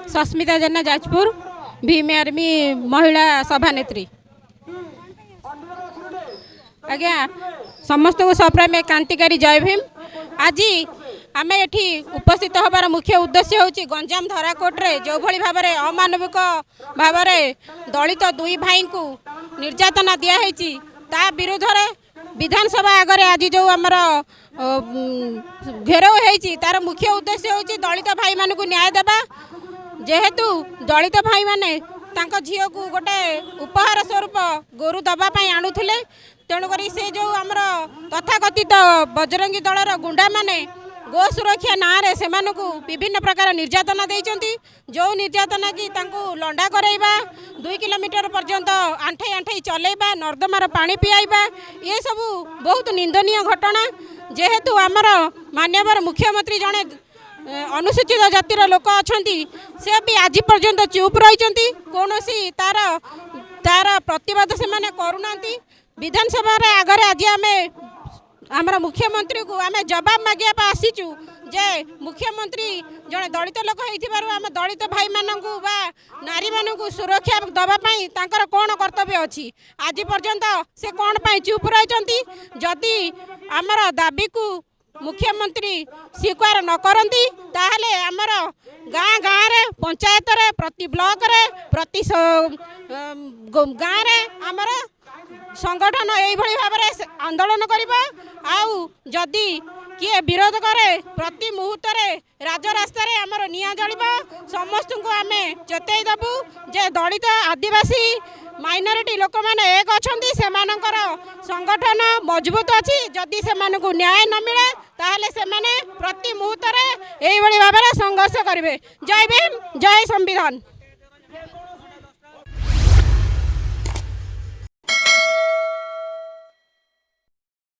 सस्मिता जेना Jajpur Bhim army महिला सभानेत्री। आज्ञा समस्त को सप्राम क्रांतिकारी जय भीम। आज आम एठी उपस्थित होबार मुख्य उद्देश्य होची गंजाम धराकोट रे जो भली भाव में अमानविक भाव में दलित दुई भाई को निर्यातना दिया है ता विरोध में विधानसभा आगे आज जो आमर घेराव होती तार मुख्य उद्देश्य होची दलित भाई मान को न्याय देवा। जेहेतु दलित भाई माने तांको झील को गोटे उपहार स्वरूप गोरु दवाई आणुले तेणुक से जो आमर तथाकथित बजरंगी दलर गुंडा माने गो सुरक्षा ना रे से विभिन्न प्रकार निर्यातना देइचंती जो निर्यातना की तांको लंडा कराइबा 2 किलोमीटर पर्यंत आंठाई आंठाई चलेबा नर्दमार पानी पियाइबा ये सब बहुत निंदनीय घटना। जेहेतु आमर माननीय मुख्यमंत्री जड़े अनुसूचित जातिर लोक अच्छा से भी आज पर्यंत चुप रही कौन सी तार तार प्रतिवाद से माने करूना। विधानसभा आगे आज आम मुख्यमंत्री को आम जवाब मागे आसीचु जे मुख्यमंत्री जड़े दलित लोक होम दलित भाई मानू बा नारी मानू सुरक्षा दवापाई तांकर कौन कर्तव्य अच्छी आज पर्यंत से कौन पाई चुप रही। जदि आमर दाबी को मुख्यमंत्री स्वीकार न करती ताहले आमर गाँ गाँ रे पंचायत रे प्रति ब्लॉक रे प्रति गाँ रे आमर संगठन यही भाव में आंदोलन करबा। आउ जदि किए विरोध करे प्रति मुहूर्त राजरास्ता आमर निया जलिबा समस्त को आम चेतई देबू जे दलित आदिवासी माइनॉरिटी लोक मैंने एक अच्छा से संगठन मजबूत अच्छी जदि से न्याय न मिले ताहले से माने प्रति मुहूर्त यही भाव में संघर्ष करेंगे। जय भीम जय संविधान।